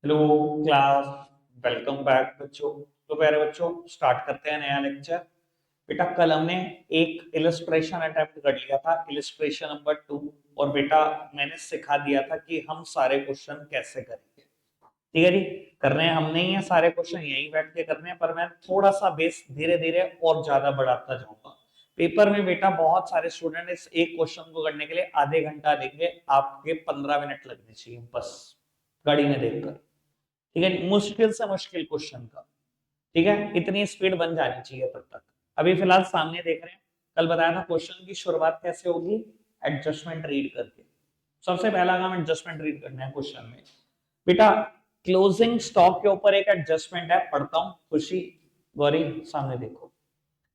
Hello class. Welcome back बच्चों। तो प्यारे बच्चों, स्टार्ट करते हैं नया लेक्चर। बेटा कल हमने एक इलस्ट्रेशन अटेम्प्ट कर लिया था, इलस्ट्रेशन नंबर 2। और बेटा मैंने सिखा दिया था कि हम सारे क्वेश्चन कैसे करेंगे। ठीक है जी। करने हमने ही है सारे क्वेश्चन, यही बैठ के करने हैं, पर मैं थोड़ा सा बेस धीरे धीरे और ज्यादा बढ़ाता जाऊंगा। पेपर में बेटा बहुत सारे स्टूडेंट इस एक क्वेश्चन को करने के लिए आधे घंटा देंगे, आपके 15 मिनट लगने चाहिए बस, गाड़ी में देखकर। ठीक है, मुश्किल से मुश्किल क्वेश्चन का। ठीक है, इतनी स्पीड बन जानी चाहिए तब तक। अभी फिलहाल सामने देख रहे हैं। कल बताया था क्वेश्चन की शुरुआत कैसे होगी, एडजस्टमेंट रीड करके। सबसे पहला काम एडजस्टमेंट रीड करना है क्वेश्चन में। बेटा क्लोजिंग स्टॉक के ऊपर एक एडजस्टमेंट है, पढ़ता हूं खुशी गौरी, सामने देखो।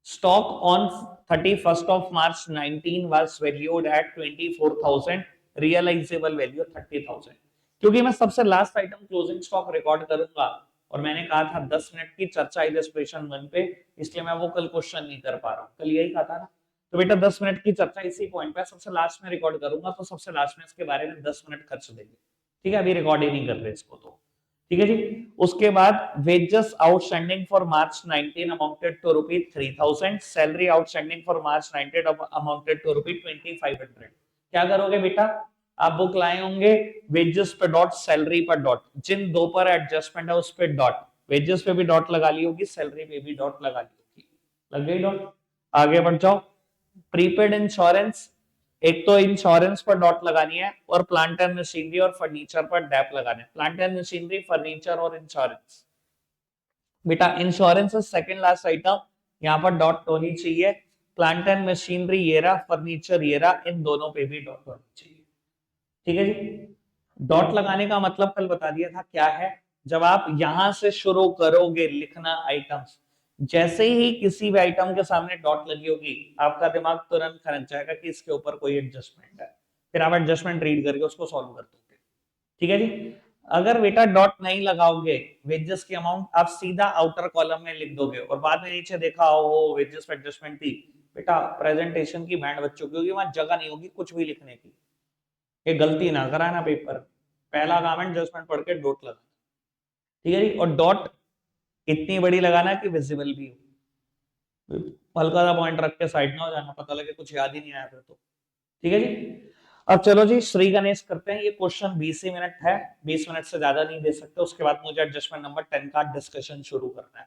Stock on 31st of March 19 was valued at 24,000, realizable value 30,000। क्योंकि मैं सबसे last item closing stock record करूंगा, और मैंने कहा था 10 मिनट की चर्चा इलस्ट्रेशन 1 पे, इसलिए मैं वो कल क्वेश्चन नहीं कर पा रहा हूं, कल यही कहा था ना। तो बेटा 10 मिनट की चर्चा इसी पॉइंट पे सबसे लास्ट में रिकॉर्ड करूंगा, तो सबसे लास्ट में इसके बारे में 10 मिनट खर्च देंगे। ठीक है, अभी रिकॉर्ड ही नहीं कर रहे इसको तो। ठीक है जी। उसके बाद wages outstanding for March 19 amounted to rupees 3,000, salary outstanding for March 19 amounted to rupees 2,500। क्या करोगे बेटा, आप बुक लाए होंगे वेजेस पे डॉट, सैलरी पर डॉट, जिन दो पर एडजस्टमेंट है उस पे डॉट, वेजेस पे भी डॉट लगा ली होगी, सैलरी पे भी डॉट लगा ली होगी। लग गई डॉट। आगे बढ़ जाओ। प्रीपेड इंश्योरेंस, एक तो इंश्योरेंस पर डॉट लगानी है, और प्लांट एंड मशीनरी और फर्नीचर पर डैप लगाना है। प्लांट एंड मशीनरी, फर्नीचर और इंश्योरेंस। बेटा insurance is second last item, यहां पर डॉट होनी चाहिए। प्लांट एंड मशीनरी ये रहा, फर्नीचर ये रहा, इन दोनों पे भी डॉट होनी चाहिए। ठीक है जी। डॉट लगाने का मतलब कल बता दिया था क्या है। जब आप यहां से शुरू करोगे लिखना आइटम्स, जैसे ही किसी भी आइटम के सामने डॉट लगी होगी, आपका दिमाग तुरंत खनक जाएगा कि इसके ऊपर कोई एडजस्टमेंट है। फिर आप एडजस्टमेंट रीड करके उसको सॉल्व कर दोगे। ठीक है जी। अगर बेटा डॉट नहीं लगाओगे, वेजेस की अमाउंट आप सीधा आउटर कॉलम में लिख दोगे, और बाद में नीचे देखा हो वेजेस पे एडजस्टमेंट थी, बेटा प्रेजेंटेशन की बैंड बच्चों की होगी, वहां जगह नहीं होगी कुछ भी लिखने की। ये गलती ना कराना पेपर। पहला काम एडजस्टमेंट पढ़ के डॉट लगाना। ठीक है जी। और डॉट इतनी बड़ी लगाना कि विजिबल भी हो, हल्का सा पॉइंट रख के साइड में हो जाना, पता लगे कुछ याद ही नहीं आया फिर तो। ठीक है जी। अब चलो जी श्री गणेश करते हैं। ये क्वेश्चन 20 ही मिनट है, 20 मिनट से ज्यादा नहीं दे सकते, उसके बाद मुझे एडजस्टमेंट नंबर 10 का डिस्कशन शुरू करना है।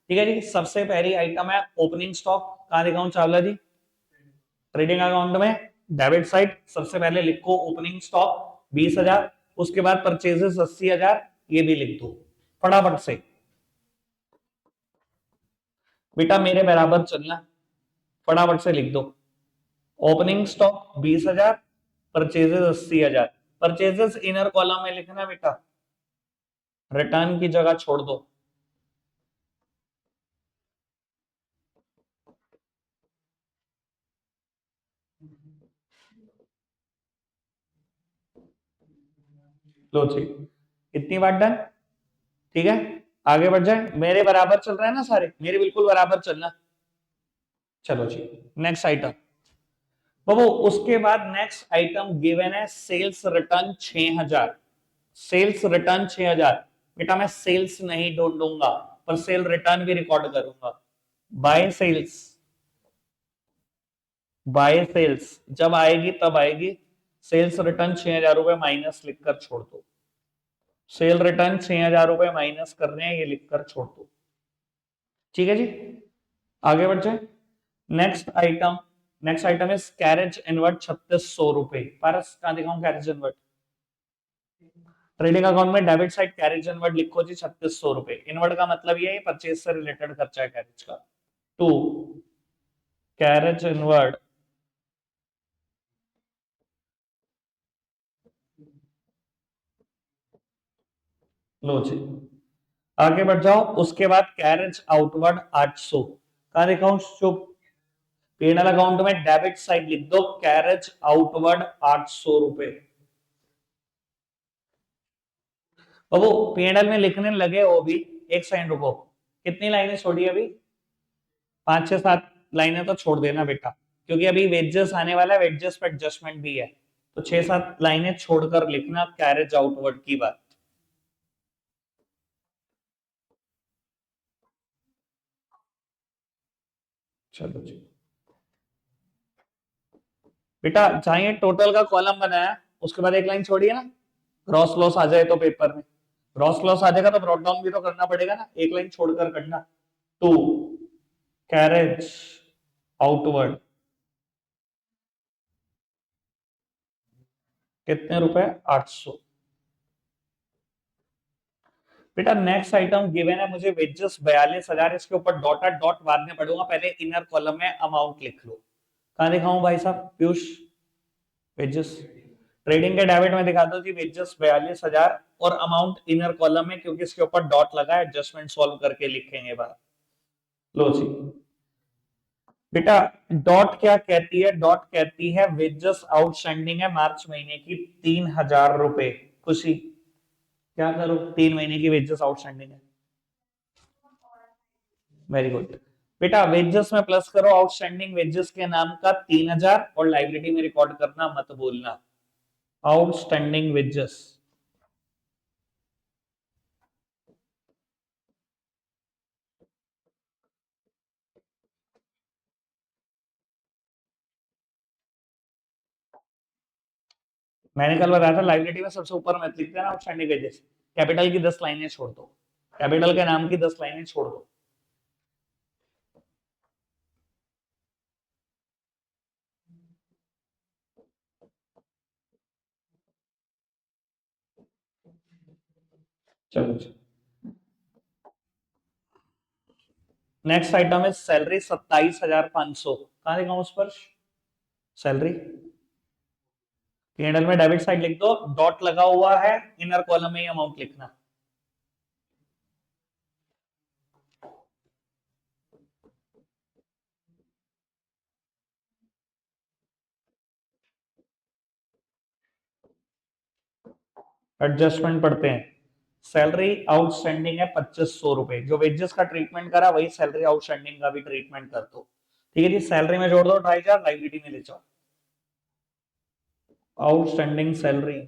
ठीक है जी। सबसे पहली आइटम है ओपनिंग स्टॉक। कहां दिखाऊं चावला जी, ट्रेडिंग अकाउंट में डेबिट साइड। सबसे पहले लिखो ओपनिंग स्टॉक 20,000, उसके बाद परचेजेस 80,000, ये भी लिख दो फटाफट से। बेटा मेरे बराबर चलना, फटाफट से लिख दो। Opening stock 20,000, purchases 80,000। Purchases inner column में लिखना बेटा, रिटर्न की जगह छोड़ दो। लो जी, इतनी बात डन। ठीक है, आगे बढ़ जाए। मेरे बराबर चल रहा है ना सारे, मेरे बिल्कुल बराबर चलना। चलो जी, नेक्स्ट आइटम बाबू। उसके बाद नेक्स्ट आइटम गिवन है सेल्स रिटर्न 6,000। Sales return 6,000। बेटा मैं सेल्स नहीं ढूंढूंगा, पर सेल रिटर्न भी रिकॉर्ड करूंगा। बाय सेल्स, बाय सेल्स जब आएगी तब आएगी। सेल्स रिटर्न 6,000 रुपए माइनस लिखकर छोड़ दो। सेल रिटर्न 6,000 रुपए माइनस कर रहे हैं, ये लिखकर छोड़ दो। ठीक है जी। आगे बढ़ जाए। Next item, next item is carriage inward 3600 रुपए। पारस कहां दिखाऊं कैरेज इनवर्ट, ट्रेडिंग अकाउंट में डेबिट साइड कैरेज इनवर्ट लिखो जी 3600 रुपए। इनवर्ट का मतलब ये है परचेज से रिलेटेड खर्चा है कैरेज का। टू कैरेज इनवर्ट लो जी। आगे बढ़ जाओ। उसके बाद कैरेज आउटवर्ड 800। कहा दिखाऊं चुप, पीएनएल अकाउंट में डेबिट साइड लिख दो कैरेज आउटवर्ड 800 रुपए। बाबू पीएनएल में लिखने लगे हो भी, एक सेकंड रुको। कितनी लाइनें छोड़ी अभी, 5 6 7 लाइनें तो छोड़ देना बेटा, क्योंकि अभी वेजेस आने वाला है, वेजेस पे एडजस्टमेंट भी है। तो 6 7 लाइनें छोड़कर लिखना कैरेज आउटवर्ड की बात। चलो जी बेटा, चाहिए टोटल का कॉलम बनाया, उसके बाद एक लाइन छोड़िए ना, ग्रॉस लॉस आ जाए तो पेपर में ग्रॉस लॉस आ जाएगा तो ब्रॉट डाउन भी तो करना पड़ेगा ना, एक लाइन छोड़कर करना। टू कैरेज आउटवर्ड कितने रुपए? 800। बेटा नेक्स्ट आइटम गिवन है मुझे, वेजेस 42,000, इसके ऊपर डॉट डॉट बाद में पढ़ूंगा, पहले इनर कॉलम में अमाउंट लिख लो। कहां दिखाऊं भाई साहब पीयूष? वेजेस ट्रेडिंग के डेबिट में दिखा दो जी, वेजेस 42,000 और अमाउंट इनर कॉलम में, क्योंकि इसके ऊपर डॉट लगा है, एडजस्टमेंट सॉल्व करके लिखेंगे बात। लो जी बेटा, डॉट क्या कहती है? डॉट कहती है वेजेस आउटस्टैंडिंग है मार्च महीने की 3,000 रुपए। खुशी क्या करो, 3 महीने की वेजेस आउटस्टैंडिंग है। वेरी गुड बेटा, वेजेस में प्लस करो आउटस्टैंडिंग वेजेस के नाम का 3,000 और लाइब्रेरी में रिकॉर्ड करना मत भूलना, आउटस्टैंडिंग वेजेस। मैंने कल बताया था लाइब्रेरी में सबसे ऊपर मत लिखते ना आउटस्टैंडिंग वेजेस, कैपिटल की 10 लाइनें छोड़ दो, कैपिटल के नाम की 10 लाइनें छोड़ दो। चलो नेक्स्ट आइटम है सैलरी 27,500, कहां लिखा उस पर? सैलरी पीएनएल में डेबिट साइड लिख दो, डॉट लगा हुआ है, इनर कॉलम में ही अमाउंट लिखना। एडजस्टमेंट पढ़ते हैं। सैलरी आउटस्टैंडिंग है 2,500 रुपए, जो वेजेस का ट्रीटमेंट करा वही सैलरी आउटस्टैंडिंग का भी ट्रीटमेंट कर दो। ठीक है जी, सैलरी में जोड़ दो 2,500, लाइब्रेरी में ले जाओ आउटस्टैंडिंग सैलरी।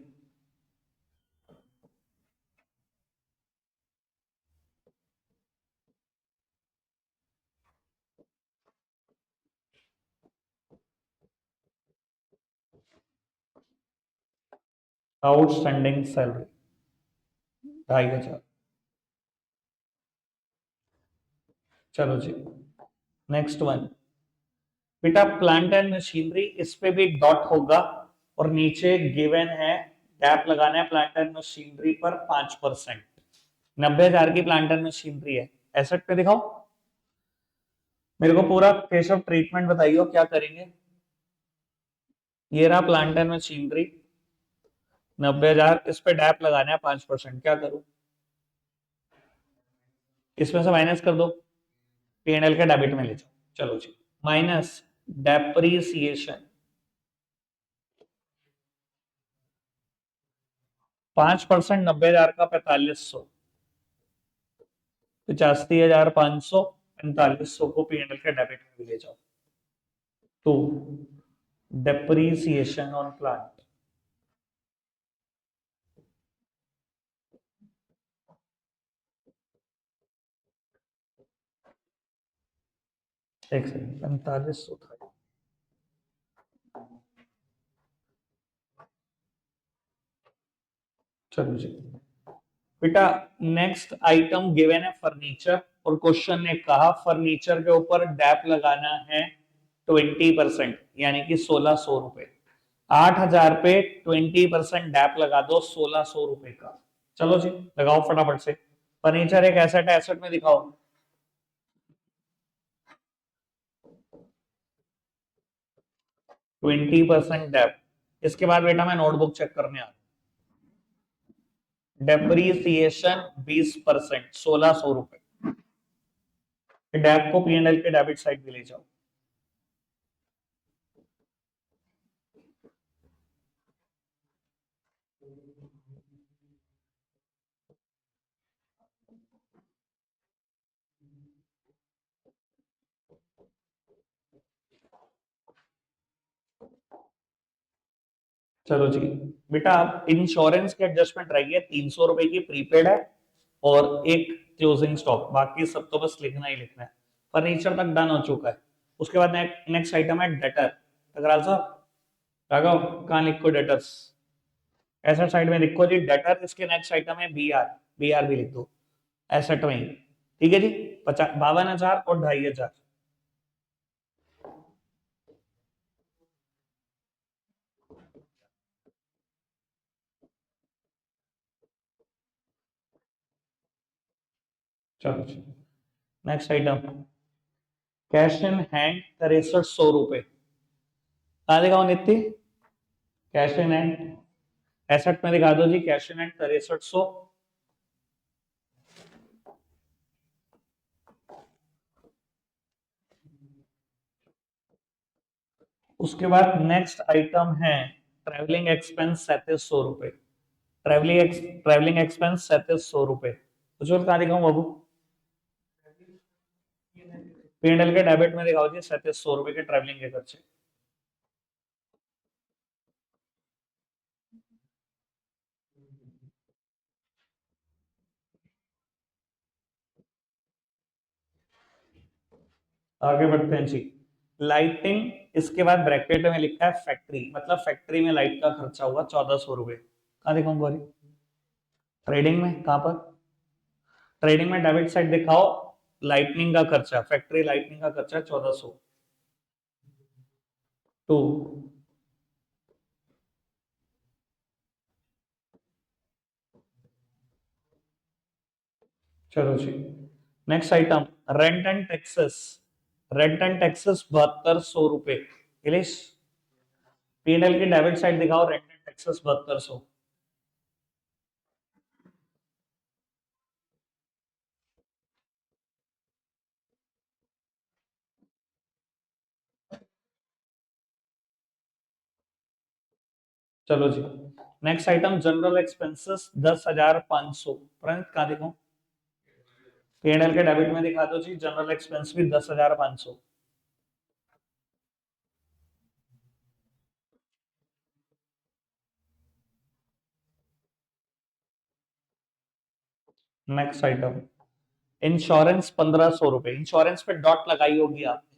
Outstanding salary 2,500। चलो जी नेक्स्ट वन बेटा, प्लांट एंड मशीनरी, इस पे भी डॉट होगा और नीचे गिवन है गैप लगाना है प्लांट एंड मशीनरी पर 5%। 90,000 की प्लांट एंड मशीनरी है, एसेट पे दिखाओ। मेरे को पूरा केस ऑफ ट्रीटमेंट बताइए क्या करेंगे। ये रहा प्लांट एंड मशीनरी 90,000, इस पे डैप लगाना है 5%, क्या करूं? इसमें से माइनस कर दो, पीएनएल के डेबिट में ले जाओ। चलो जी, माइनस डेप्रीसिएशन 5%, 90,000 का 4,500, 85,500, 4,500 को पीएनएल के डेबिट में भी ले जाओ। तो डेप्रीसिएशन ऑन प्लांट, एक सेकंड, 4,500 था। चलो जी बेटा, नेक्स्ट आइटम गिवन है फर्नीचर, और क्वेश्चन ने कहा फर्नीचर के ऊपर डैप लगाना है 20%, यानी कि 1,600 रुपए। 8,000 पे 20% डैप लगा दो 1,600 रुपए का। चलो जी लगाओ फटाफट से। फर्नीचर एक एसेट है, एसेट में दिखाओ 20% डैप। इसके बाद बेटा मैं नोटबुक चेक करने आ, डेप्रीसिएशन 20%, 1,600 रुपए। डैप को पीएनएल के डेबिट साइड भी ले जाओ। चलो जी बेटा, अब इंश्योरेंस की एडजस्टमेंट रही है 300 रुपए की, प्रीपेड है और एक क्लोजिंग स्टॉक, बाकी सब तो बस लिखना ही लिखना है। फर्नीचर तक डन हो चुका है, उसके बाद नेक्स्ट आइटम है डेटर। टकराल साहब लगाओ, कहाँ लिखो डेटर्स, एसेट साइड में लिखो जी डेटर, इसके नेक्स्ट आइटम है बी आर, बी आर भी लिख दो एसेट में ही। ठीक है जी, 52,000 और 2,500। चलो next item, cash in hand 6300 रुपए। कहाँ दिखाओ नित्य, कैश इन हैंड एसेट में दिखा दो जी, कैश इन हैंड 6300। उसके बाद नेक्स्ट आइटम है ट्रेवलिंग एक्सपेंस 3700 रुपए। ट्रेवलिंग एक्सपेंस 3700 रुपए। उज्जवल कहाँ दिखाऊं बाबू, पीएनएल के डेबिट में दिखाओ जी 3700 रुपए के ट्रेवलिंग के खर्चे। आगे बढ़ते हैं जी, लाइटिंग, इसके बाद ब्रैकेट में लिखा है फैक्ट्री, मतलब फैक्ट्री में लाइट का खर्चा हुआ 1400 रुपए। कहाँ दिखाऊं गौरी, ट्रेडिंग में, कहाँ पर, ट्रेडिंग में डेबिट साइड दिखाओ, लाइटनिंग का खर्चा, फैक्ट्री लाइटनिंग का खर्चा 1400। टू, चलो जी next item, rent and taxes. Rent and taxes 7200 रुपए। इलिश, पीएनएल की डेबिट साइड दिखाओ, रेंट एंड टैक्सेस 7200। चलो जी next item, general expenses 10,500। Praneet कहाँ दिखाऊं, पीएनएल के डेबिट में दिखा दो जी, जनरल एक्सपेंस भी 10,500। नेक्स्ट आइटम, इंश्योरेंस 1500 रुपए। इंश्योरेंस पे डॉट लगाई होगी आपने,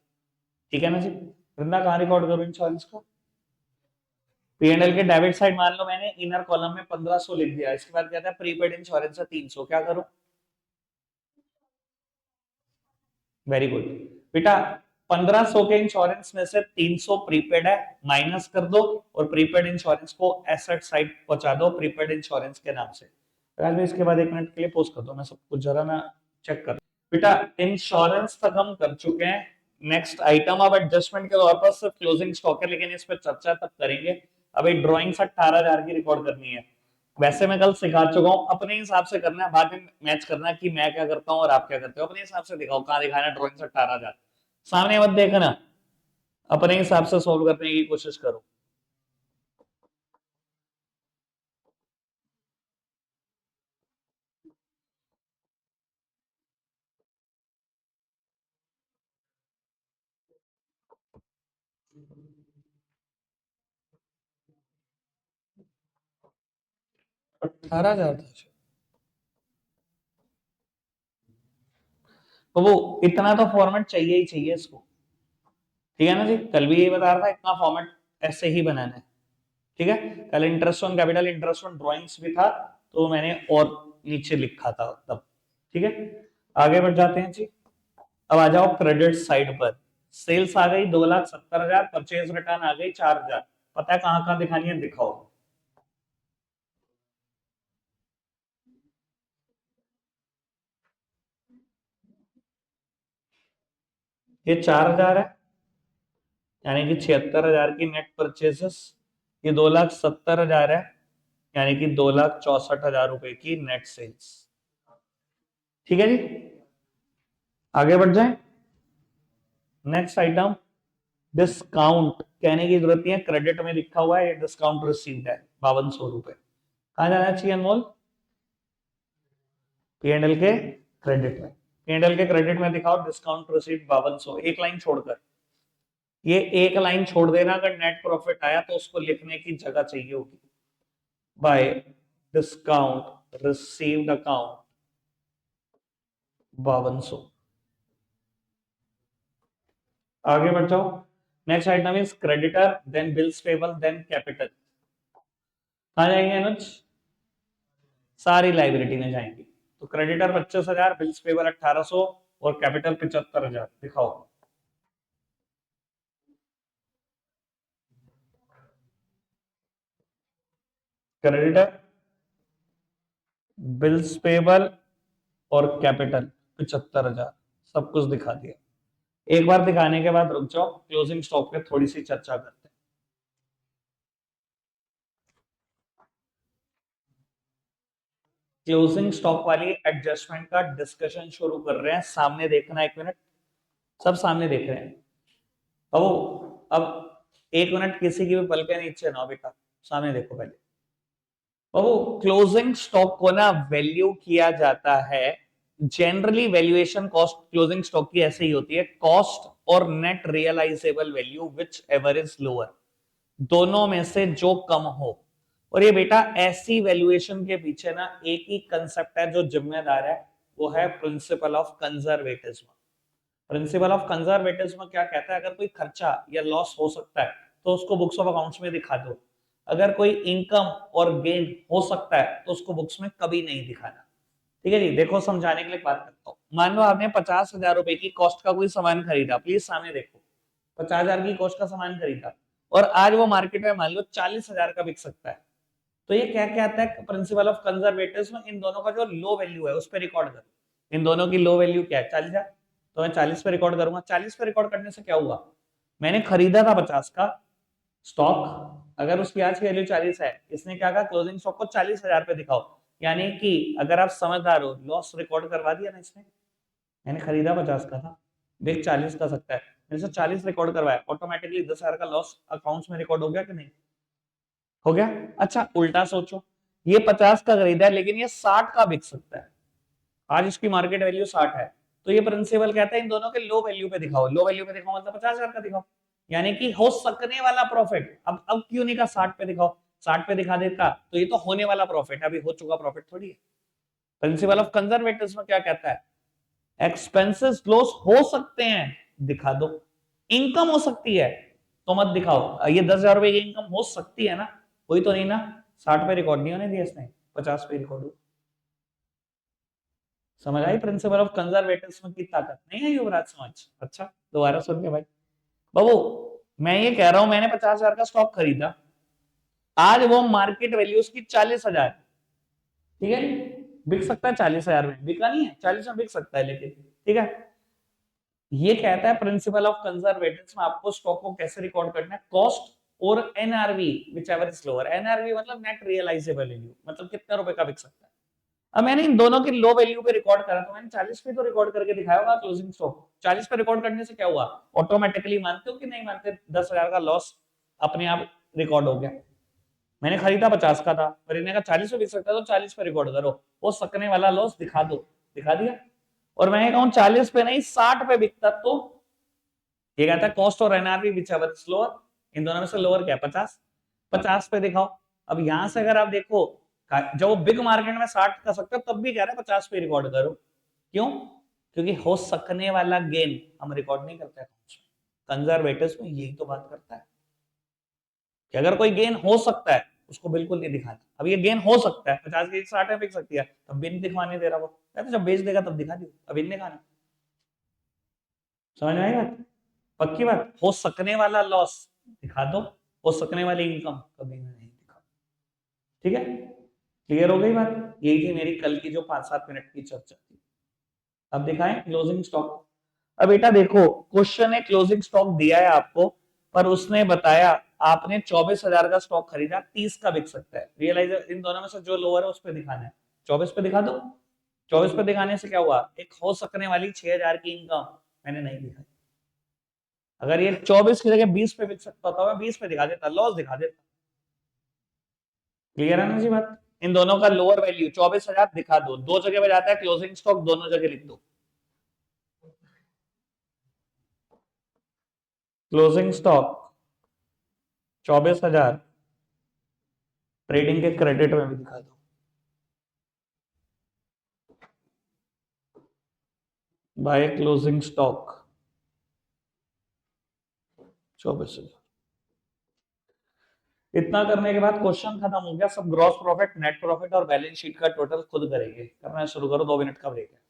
ठीक है ना जी। वृंदा कहाँ रिकॉर्ड करूँ इंश्योरेंस को, पीएनएल के डेबिट साइड मान लो मैंने इनर कॉलम में 1500 लिख दिया, इसके बाद कहता है प्रीपेड इंश्योरेंस है 300, क्या करूं, वेरी गुड बेटा। 1500 के इंश्योरेंस में से 300 प्रीपेड है, माइनस कर दो और प्रीपेड इंश्योरेंस को एसेट साइड पहुंचा दो प्रीपेड इंश्योरेंस के नाम से। राज भाई इसके बाद 1 मिनट के लिए पोस्ट कर दो, मैं सब कुछ जरा ना चेक कर। बेटा इंश्योरेंस तक हम कर चुके हैं, नेक्स्ट आइटम अब एडजस्टमेंट के तौर पर सिर्फ क्लोजिंग स्टॉक है, लेकिन इस पर चर्चा तब करेंगे। अभी ड्रॉइंग 18,000 की रिकॉर्ड करनी है। वैसे मैं कल सिखा चुका हूँ, अपने हिसाब से करना है, बाद में मैच करना है कि मैं क्या करता हूँ और आप क्या करते हो। अपने हिसाब से दिखाओ कहाँ दिखाना है, ड्रॉइंग 18,000 सामने मत देखना, अपने हिसाब से सोल्व करने की कोशिश करो। अठारह हजार तो वो इतना तो फॉर्मेट चाहिए ही चाहिए इसको, ठीक है ना जी। कल भी ये बता रहा था, इतना फॉर्मेट ऐसे ही बनाना है, ठीक है। कल interest on capital, interest on drawings भी था, तो मैंने और नीचे लिखा था तब, ठीक है। आगे बढ़ जाते हैं जी, अब आ जाओ क्रेडिट साइड पर। सेल्स आ गई 2,70,000, परचेज रिटर्न आ गई 4,000। पता है कहाँ कहाँ दिखानी है, दिखाओ। ये 4,000 है, यानी कि 76,000 की नेट परचेसेस। ये 2,70,000 है, यानी कि 2,64,000 रुपए की नेट सेल्स, ठीक है जी। आगे बढ़ जाए, नेक्स्ट आइटम, डिस्काउंट कहने की जरूरत नहीं है, क्रेडिट में लिखा हुआ है, ये डिस्काउंट रिसीव्ड है 5,200 रुपए। कहा जाना चाहिए अनमोल, पीएनएल के क्रेडिट में, पीएनएल के क्रेडिट में दिखाओ डिस्काउंट रिसीव्ड 5,200, एक लाइन छोड़कर। ये एक लाइन छोड़ देना, अगर नेट प्रॉफिट आया तो उसको लिखने की जगह चाहिए होगी, बाय डिस्काउंट रिसीव्ड अकाउंट 5,200। आगे बढ़ जाओ। Next item is creditor, then bills payable, then capital. कहाँ जाएंगे अनुज? सारी लाइबिलिटी में जाएंगे। तो क्रेडिटर 25,000, बिल्स पेबल 1,800 और कैपिटल 75,000। दिखाओ। क्रेडिटर, बिल्स पेबल और कैपिटल 75,000, सब कुछ दिखा दिया। एक बार दिखाने के बाद रुक जाओ, क्लोजिंग स्टॉक पे थोड़ी सी चर्चा करते हैं। क्लोजिंग स्टॉक वाली एडजस्टमेंट का डिस्कशन शुरू कर रहे हैं। सामने देखना, एक मिनट, सब सामने देख रहे हैं। अब एक मिनट किसी की भी पल के नीचे ना बेटा, सामने देखो पहले। क्लोजिंग स्टॉक को ना वैल्यू किया जाता है, generally valuation cost closing stock की ऐसे ही होती है, कॉस्ट और net realisable value which ever is lower, दोनों में से जो कम हो। और ये बेटा ऐसी वैल्यूएशन के पीछे ना एक ही कंसेप्ट है जो जिम्मेदार है, वो है principle of conservatism. Principle of conservatism क्या कहता है? अगर कोई खर्चा या लॉस हो सकता है तो उसको बुक्स ऑफ अकाउंट्स में दिखा दो। अगर कोई इनकम और गेन हो सकता है तो उसको बुक्स में कभी नहीं दिखाना। ठीक है जी। देखो समझाने के लिए बात करता हूँ। मान लो आपने 50,000 रुपए की कॉस्ट का कोई सामान खरीदा, प्लीज सामने देखो। 50,000 की कॉस्ट का सामान खरीदा और आज वो मार्केट में मान लो 40,000 का बिक सकता है। तो ये क्या कहता है प्रिंसिपल ऑफ कंजर्वेटिज्म? इन दोनों का जो लो वैल्यू है उस पर रिकॉर्ड करो। इन दोनों की लो वैल्यू क्या है? 40,000। तो मैं 40 पे रिकॉर्ड करूंगा। 40 पे रिकॉर्ड करने से क्या हुआ? मैंने खरीदा था 50 का स्टॉक, अगर उसकी आज की वैल्यू 40 है, इसने क्या कहा? क्लोजिंग स्टॉक को 40,000 पे दिखाओ। यानी कि अगर आप समझदार हो, लॉस रिकॉर्ड करवा दिया ना इसने। मैंने खरीदा 50 का था, बिक 40 का सकता है, मैंने 40 रिकॉर्ड करवाया, ऑटोमेटिकली 10,000 का लॉस अकाउंट्स में रिकॉर्ड हो गया कि नहीं? हो गया। अच्छा उल्टा सोचो, ये 50 का खरीदा है लेकिन ये 60 का बिक सकता है, आज इसकी मार्केट वैल्यू 60 है। तो ये प्रिंसिपल कहता है इन दोनों के लो वैल्यू पे दिखाओ। लो वैल्यू पे दिखाओ मतलब 50,000 का दिखाओ, यानी कि हो सकने वाला प्रॉफिट। अब क्यों नहीं कहा 60 पे दिखाओ? 60 पे दिखा देता तो ये तो होने वाला प्रॉफिट है, अभी हो चुका प्रॉफिट थोड़ी है। प्रिंसिपल ऑफ कंजर्वेटिज्म क्या कहता है? एक्सपेंसेस क्लोज हो सकते हैं, दिखा दो। इनकम हो सकती है तो मत दिखाओ। ये 10,000 रुपए की इनकम हो सकती है ना, कोई तो नहीं ना। 60 पे रिकॉर्ड नहीं होने दिया इसने, 50 पे रिकॉर्ड हो। समझ आई प्रिंसिपल ऑफ कंजर्वेटिज्म की ताकत? नहीं आई युवराज समझ? अच्छा दोबारा सुन के भाई। बाबू मैं ये कह रहा हूं, मैंने 50,000 का स्टॉक खरीदा, आज वो मार्केट वैल्यू उसकी 40,000, ठीक है, बिक सकता है 40,000 में, बिका नहीं है 40 में बिक सकता है लेकिन, ठीक है। ये कहता है प्रिंसिपल ऑफ कंजर्वेटिज्म आपको स्टॉक को कैसे रिकॉर्ड करना है? कॉस्ट और NRV which ever is lower. NRV मतलब नेट रियलाइजेबल वैल्यू, मतलब कितने रुपए का बिक सकता है। अब मैंने इन दोनों की लो वैल्यू पे रिकॉर्ड करा, तो मैंने 40 पे तो रिकॉर्ड करके दिखाया होगा क्लोजिंग स्टॉक। 40 पे रिकॉर्ड करने से क्या हुआ? ऑटोमेटिकली, मानते हो कि नहीं मानते, 10,000 का लॉस अपने आप रिकॉर्ड हो गया। मैंने खरीदा 50 का था, पर इन्हें का 40 पे बिक सकता है तो 40 पे रिकॉर्ड करो, वो सकने वाला लॉस दिखा दो। दिखा दिया। और मैं कहूं 40 पे नहीं 60 पे बिकता तो ये कहता है कॉस्ट और NRV which ever is lower, इन दोनों में से लोअर क्या है? 50। 50 पे दिखाओ। अब यहां से अगर आप देखो, जब वो बिग मार्केट में 60 का सकते हो तब भी कह रहे हैं 50 पे रिकॉर्ड करो। क्यों? क्योंकि हो सकने वाला गेन हम रिकॉर्ड नहीं करते। कंजर्वेटिव्स में यही तो बात करता है कि अगर कोई गेन हो सकता है उसको बिल्कुल नहीं दिखाना। अब ये गेन हो सकता है, 50 की 60 में बिक सकती है, तब भी नहीं दिखवाने दे रहा वो, तो जब बेच देगा तब दिखा दियो, अभी नहीं दिखाना। समझ में आई बात? पक्की बात। हो सकने वाला लॉस दिखा दो, हो सकने वाली इनकम कभी नहीं दिखा। ठीक है, क्लियर हो गई बात? यही थी मेरी कल की जो 5-7 मिनट की चर्चा थी। अब दिखाएं क्लोजिंग स्टॉक। अब बेटा देखो, क्वेश्चन ने क्लोजिंग स्टॉक दिया है आपको, पर उसने बताया आपने 24,000 का स्टॉक खरीदा, 30 का बिक सकता है। रियलाइजर इन दोनों में से जो लोअर है उस पर दिखाना है। 24 पे दिखा दो। 24 पे दिखाने से क्या हुआ? एक हो सकने वाली 6,000 की इनकम मैंने नहीं दिखाई। अगर ये 24 की जगह 20 पे बिक सकता था, मैं 20 पे दिखा देता, लॉस दिखा देता। क्लियर है ना जी बात? इन दोनों का लोअर वैल्यू 24,000 दिखा दो, दो जगह पे जाता है क्लोजिंग स्टॉक, दोनों जगह लिख दो। क्लोजिंग स्टॉक 24,000, ट्रेडिंग के क्रेडिट में भी दिखा दो। By closing stock 24,000। इतना करने के बाद क्वेश्चन खत्म हो गया। सब ग्रॉस प्रॉफिट, नेट प्रॉफिट और बैलेंस शीट का टोटल खुद करेंगे। करना शुरू करो, 2 मिनट का ब्रेक है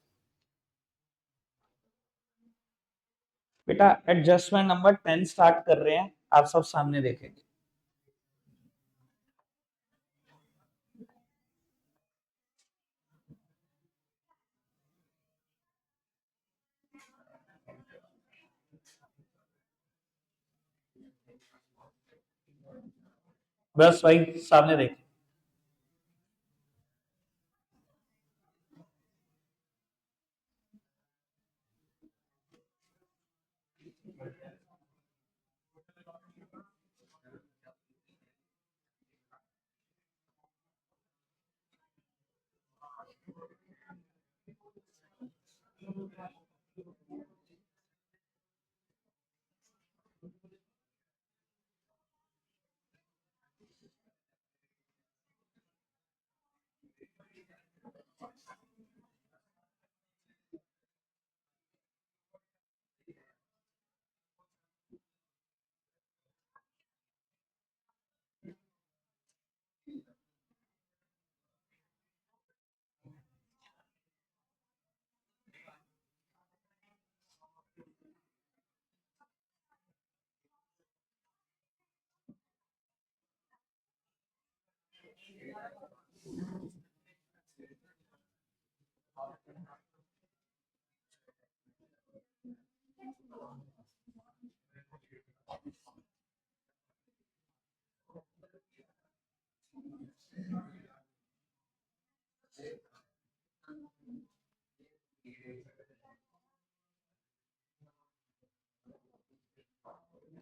बेटा। एडजस्टमेंट नंबर 10 स्टार्ट कर रहे हैं, आप सब सामने देखेंगे। बस भाई सामने देखें।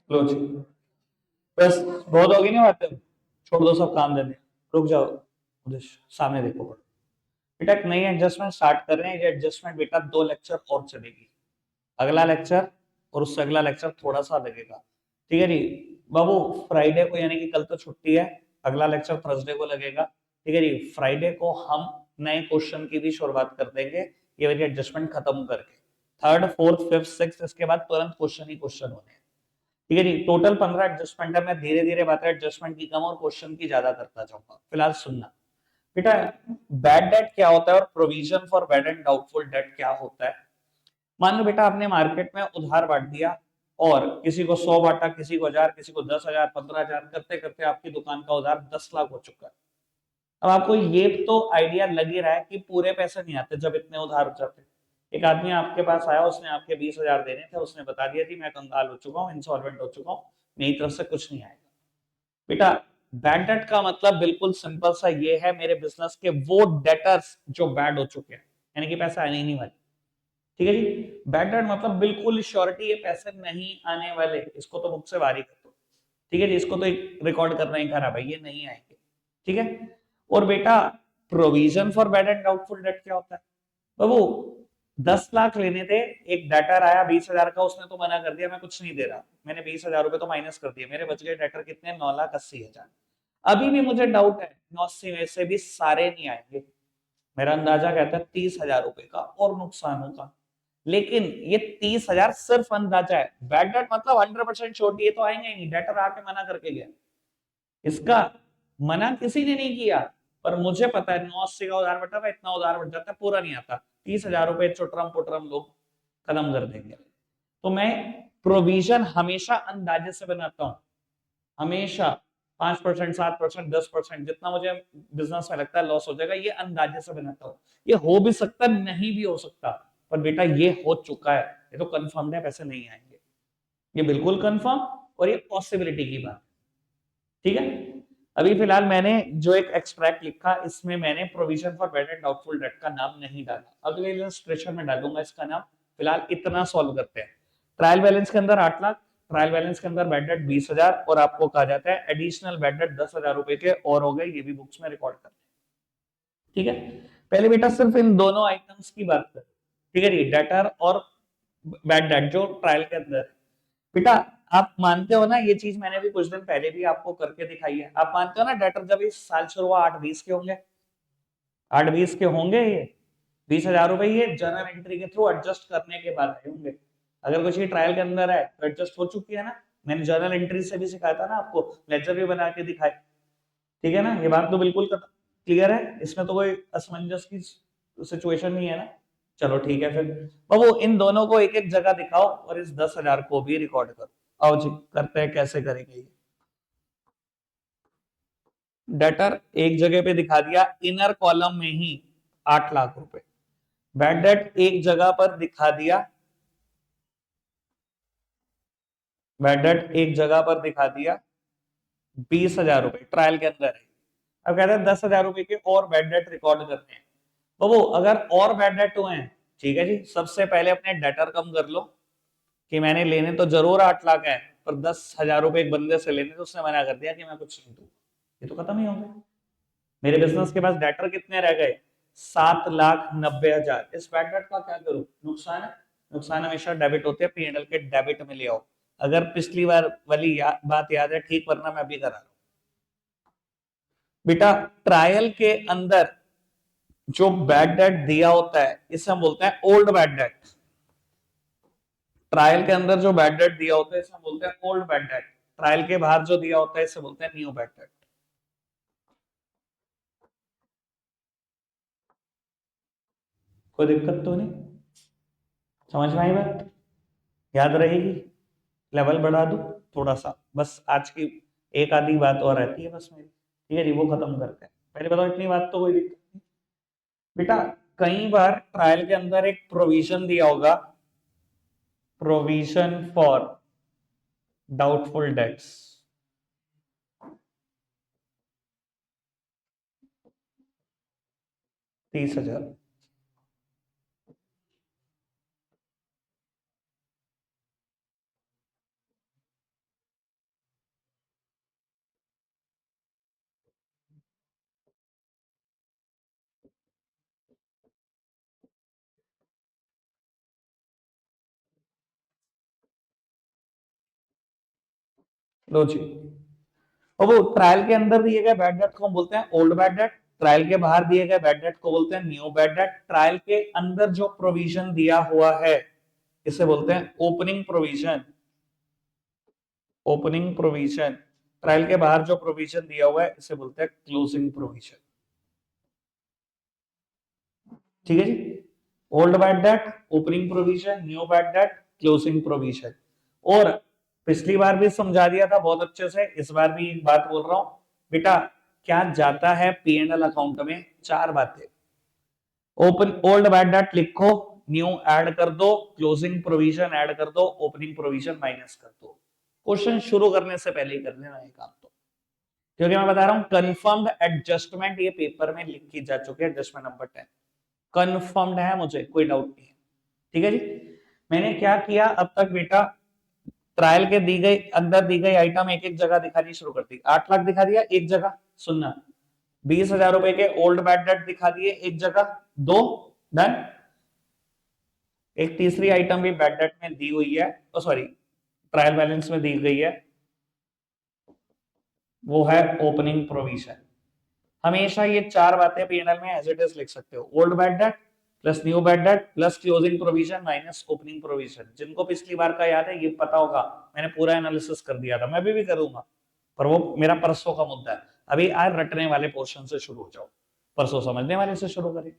लो जी, बस बहुत होगी ना बातें, छोड़ दो सब काम देने। रुक जाओ, उधर सामने देखो बेटा। एक नई एडजस्टमेंट स्टार्ट कर रहे हैं। ये एडजस्टमेंट बेटा 2 लेक्चर और चलेगी। अगला लेक्चर और उससे अगला लेक्चर थोड़ा सा लगेगा, ठीक है जी बाबू। फ्राइडे को यानी कि कल तो छुट्टी है, अगला लेक्चर थर्सडे को लगेगा, ठीक है जी। फ्राइडे को हम नए क्वेश्चन की भी शुरुआत कर देंगे, ये वाली एडजस्टमेंट खत्म करके। थर्ड, फोर्थ, फिफ्थ, सिक्स, इसके बाद तुरंत क्वेश्चन ही क्वेश्चन होने हैं, ठीक है जी। टोटल 15 एडजस्टमेंट है। मैं धीरे धीरे बातें एडजस्टमेंट की कम और क्वेश्चन की ज्यादा करता जाऊंगा। फिलहाल सुनना बेटा, बैड डेट क्या होता है और provision for bad and doubtful debt क्या होता है। मान लो बेटा आपने मार्केट में उधार बांट दिया और किसी को 100 बांटा, किसी को 1000, किसी को 10,000, 15,000, करते करते आपकी दुकान का उधार 10 लाख हो चुका है। अब आपको ये तो आइडिया लग ही रहा है कि पूरे पैसे नहीं आते जब इतने उधार हो जाते। एक आदमी आपके पास आया, उसने आपके 20,000 देने थे, उसने बता दिया कि मैं कंगाल हो चुका हूँ, इंसॉल्वेंट हो चुका हूँ, मेरी तरफ से कुछ नहीं आएगा। बेटा बैड डेट का मतलब बिल्कुल सिंपल सा ये है, मेरे बिजनेस के वो डेटर्स जो बैड हो चुके हैं, यानी कि पैसे आने ही नहीं वाले, ठीक है जी। बैड डेट मतलब बिल्कुल श्योरिटी ये पैसे नहीं आने वाले, इसको तो बुक से बाहर कर दो, ठीक है जी। इसको तो रिकॉर्ड करना ही खराब है, ये नहीं आएंगे, ठीक है। और बेटा provision for bad and doubtful debt क्या होता है बाबू। 10 लाख लेने थे, एक डेटर आया 20,000 का, उसने तो मना कर दिया मैं कुछ नहीं दे रहा, मैंने 20,000 रुपए तो माइनस कर दिए, मेरे बच गए डेटर कितने, 9,80,000। अभी भी मुझे डाउट है 980 में से भी सारे नहीं आएंगे, मेरा अंदाजा कहता है 30,000 रुपए का और नुकसान होगा। लेकिन ये 30,000 सिर्फ अंदाजा है, बैड डेट मतलब 100% छोटी, ये तो आएंगे ही नहीं, डेटर आके मना करके गया, इसका मना किसी ने नहीं किया। पर मुझे पता है 980 का उधार बटा था, इतना उधार बढ़ जाता है, पूरा नहीं आता। 30,000 रुपए चुटरम पुटरम लोग खत्म कर देंगे। तो मैं प्रोविजन हमेशा अंदाजे से बनाता हूं, हमेशा 5%, 7%, 10%, जितना मुझे बिजनेस में लगता है लॉस हो जाएगा, ये अंदाजे से बनाता हूँ। ये हो भी सकता, नहीं भी हो सकता, पर बेटा ये हो चुका है, ये तो कंफर्म है पैसे नहीं आएंगे, ये बिल्कुल कंफर्म, और ये पॉसिबिलिटी की बात, ठीक है। अभी फिलहाल मैंने जो एक एक्सट्रैक्ट लिखा, इसमें मैंने provision for bad and doubtful debt का नाम नहीं डाला, अगले इलस्ट्रेशन में डालूंगा इसका नाम। फिलहाल इतना सॉल्व करते हैं। ट्रायल बैलेंस के अंदर 8 लाख, ट्रायल बैलेंस के अंदर बैड डेट 20,000, और आपको कहा जाता है एडिशनल बैड डेट 10,000 रुपए के और हो गए, ये भी बुक्स में रिकॉर्ड कर, ठीक है। पहले बेटा सिर्फ इन दोनों आइटम्स की बात करें, ठीक है जी, डेटर और बैड डेट जो ट्रायल के अंदर है। बेटा आप मानते हो ना, ये चीज मैंने भी कुछ दिन पहले भी आपको करके दिखाई है, आप मानते हो ना डेटर जब इस साल शुरू हुआ 8-20 के होंगे, 8-20 के होंगे ये 20,000 रुपए, ये जर्नल एंट्री के थ्रू एडजस्ट करने के बाद आए होंगे। अगर कुछ ही ट्रायल के अंदर है तो एडजस्ट हो चुकी है ना, मैंने जर्नल एंट्री से भी सिखाया था ना आपको, लेजर भी बना के दिखाए, ठीक है ना, ये बात तो बिल्कुल क्लियर है, इसमें तो कोई असमंजस की सिचुएशन नहीं है ना। चलो ठीक है फिर बाबू, इन दोनों को एक एक जगह दिखाओ और इस 10,000 को भी रिकॉर्ड करो। आओ जी करते हैं, कैसे करेंगे ये। डेटर एक जगह पे दिखा दिया, इनर कॉलम में ही 8 लाख रुपए। बैड डेट एक जगह पर दिखा दिया, बैड डेट एक जगह पर दिखा दिया 20,000 रुपए ट्रायल के अंदर है। अब कहते हैं 10,000 रुपए के और बैड डेट रिकॉर्ड करने हैं। बाबू अगर और बैड डेट हुए हैं, ठीक है जी, सबसे पहले अपने डेटर कम कर लो कि मैंने लेने तो जरूर 8 लाख है, पर 10,000 रुपए एक बंदे से लेने तो उसने मना कर दिया कि मैं कुछ नहीं दूं, ये तो खत्म ही हो गया। मेरे बिजनेस के पास डेटर कितने रह गए, 7,90,000। इस बैड डेट का क्या करूं, नुकसान है, नुकसान हमेशा डेबिट होते हैं, पीएनएल के डेबिट में ले आओ। अगर पिछली बार वाली बात याद है ठीक, वरना मैं भी करा रहा हूं बेटा। ट्रायल के अंदर जो बैड डेट दिया होता है इसे हम बोलते हैं ओल्ड बैड डेट। ट्रायल के अंदर जो बैड डेट दिया होता है इसे हम बोलते हैं ओल्ड बैड डेट। ट्रायल के बाहर जो दिया होता है इसे बोलते हैं न्यू बैड डेट। कोई दिक्कत तो नहीं, समझ में आई बात, याद रहेगी, लेवल बढ़ा दूं थोड़ा सा, बस आज की एक आधी बात और रहती है बस मेरी, ठीक है जी, वो खत्म करते हैं। पहले बताओ इतनी बात तो कोई दिक्कत नहीं बेटा। कई बार ट्रायल के अंदर एक प्रोविजन दिया होगा, प्रोविजन फॉर डाउटफुल डेट्स, 30,000। लो जी, और वो ट्रायल के अंदर दिए गए बैड डेट को हम बोलते हैं ओल्ड बैड डेट, ट्रायल के बाहर दिए गए बैड डेट को बोलते हैं न्यू बैड डेट। ट्रायल के अंदर जो प्रोविजन दिया हुआ है इसे बोलते हैं opening provision, opening provision. Trial के बाहर जो प्रोविजन दिया हुआ है इसे बोलते हैं क्लोजिंग प्रोविजन, ठीक है जी। Old bad debt, opening provision, new bad debt, closing provision. और पिछली बार भी समझा दिया था बहुत अच्छे से, इस बार भी एक बात बोल रहा हूं बेटा, क्या जाता है पीएनएल अकाउंट में, चार बातें। ओपन ओल्ड बैड डेट लिखो, न्यू ऐड कर दो, क्लोजिंग प्रोविजन ऐड कर दो, ओपनिंग प्रोविजन माइनस कर दो। क्वेश्चन शुरू करने से पहले ही कर लेना ये काम तो, क्योंकि मैं बता रहा हूं कंफर्म्ड एडजस्टमेंट ये पेपर में लिखी जा चुकी है, एडजस्टमेंट नंबर 10 कंफर्म्ड है, मुझे कोई डाउट नहीं है, ठीक है जी। मैंने क्या किया अब तक बेटा, ट्रायल के दी गई अंदर दी गई आइटम एक एक जगह दिखानी शुरू कर दी। 8 लाख दिखा दिया एक जगह, सुनना, 20,000 रुपए के ओल्ड बैड डेट दिखा दिए एक जगह, दो, डन। एक तीसरी आइटम भी बैड डेट में दी हुई है, सॉरी ट्रायल बैलेंस में दी गई है, वो है ओपनिंग प्रोविजन। हमेशा ये चार बातें पीएनएल में एज इट इज लिख सकते हो, old bad date plus new bad date plus closing provision minus opening provision. जिनको पिछली बार का याद है ये पता होगा, मैंने पूरा एनालिसिस कर दिया था, मैं भी करूंगा, पर वो मेरा परसों का मुद्दा है। अभी आज रटने वाले पोर्शन से शुरू हो जाओ, परसों समझने वाले से शुरू करेंगे,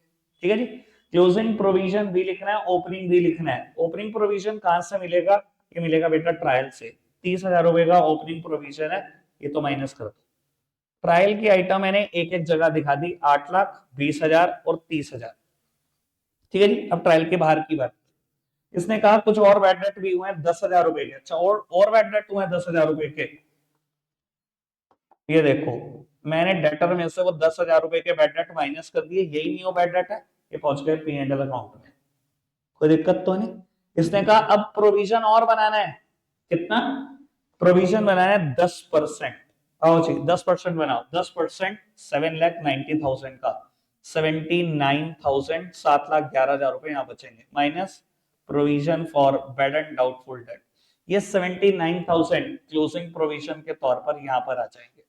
ठीक है जी। क्लोजिंग प्रोविजन भी लिखना है, ओपनिंग भी लिखना है। ओपनिंग प्रोविजन कहां से मिलेगा, ये मिलेगा बेटा ट्रायल से, 30,000 रुपए का ओपनिंग प्रोविजन है, ये तो माइनस कर दो। ट्रायल की आइटम मैंने एक एक जगह दिखा दी, 8 लाख, 20,000 और 30,000, ठीक है जी। अब ट्रायल के बाहर की बात, इसने कहा कुछ और बैड डेट भी हुए हैं 10,000 रुपए के। अच्छा, और बैड डेट हुए हैं 10,000 रुपए के, ये देखो मैंने डेटर में से वो 10,000 रुपए के बैड डेट माइनस कर दिए, यही न्यू बैड डेट है, ये पहुंच गए पीएनएल अकाउंट में, कोई दिक्कत तो नहीं। इसने कहा अब प्रोविजन और बनाना है, कितना प्रोविजन बनाना है, 10%। आओ जी 10% बनाओ, 10% 7,90,000 का 79,000, 7,11,000 रुपए यहाँ बचेंगे, minus provision for bad and doubtful debt, ये 79,000 क्लोजिंग प्रोविजन के तौर पर यहाँ पर आ जाएंगे,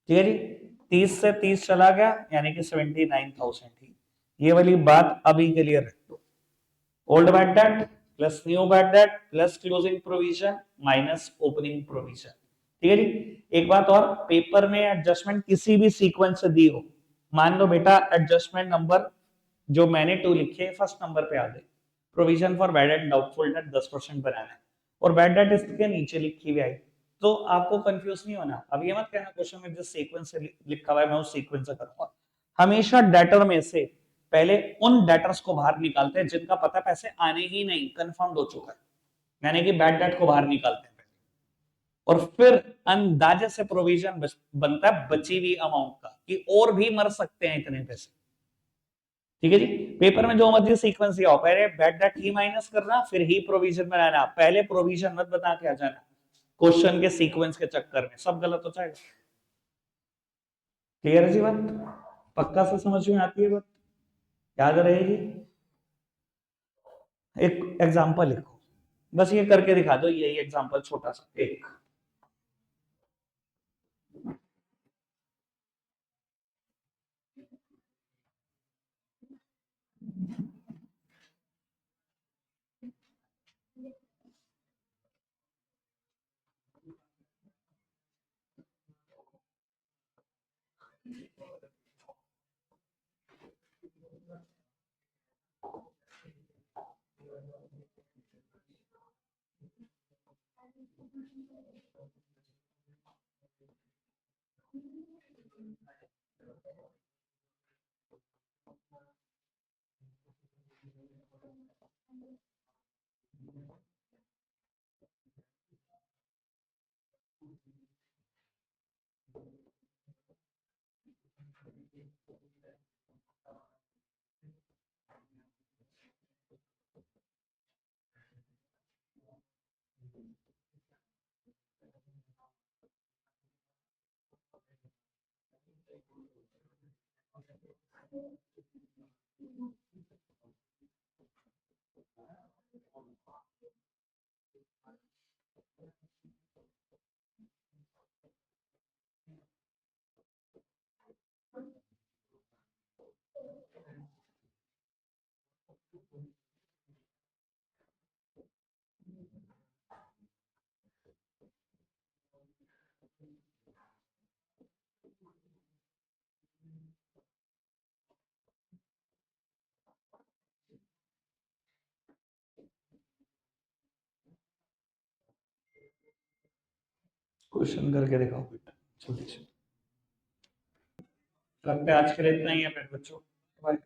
ठीक है जी। 30 से 30 चला गया यानी कि 79,000 ही, ये वाली बात अभी के लिए रख दो। Old bad date plus new bad date plus closing provision minus opening provision. ठीक है जी। एक बात और, पेपर में एडजस्टमेंट किसी भी सीक्वेंस से दी हो, मान लो बेटा एडजस्टमेंट नंबर जो मैंने 2 लिखे फर्स्ट नंबर पे आ गए, provision for bad and doubtful debt 10% बनाना है, और बैड डेट इसके नीचे लिखी हुई आई, तो आपको कंफ्यूज नहीं होना। अब ये मत कहना क्वेश्चन में जिस सीक्वेंस से लिखा हुआ है मैं उस सीक्वेंस से करूंगा। हमेशा डेटर में से पहले उन डेटर्स को बाहर निकालते हैं जिनका पता पैसे आने ही नहीं, कंफर्म हो चुका है, यानी कि बैड डेट को बाहर निकालते हैं, और फिर अंदाजे से प्रोविजन बनता है बची हुई अमाउंट का, कि और भी मर सकते हैं इतने पैसे। ठीक है जी। पेपर में जो मर्जी सीक्वेंस दिया हो, पहले बैड डेट ही माइनस करना, फिर ही प्रोविजन बनाना, पहले प्रोविजन मत बता के आ जाना क्वेश्चन के सीक्वेंस के चक्कर में, सब गलत हो जाएगा। क्लियर है जी बात? पक्का से समझ में आती है बात, याद रहेगी। एक एग्जांपल लिखो, बस ये करके दिखा दो, यही एग्जांपल छोटा सा एक। क्वेश्चन करके दिखाओ बेटा जल्दी से। लगता है आज के लिए इतना ही है फिर बच्चों। बाय।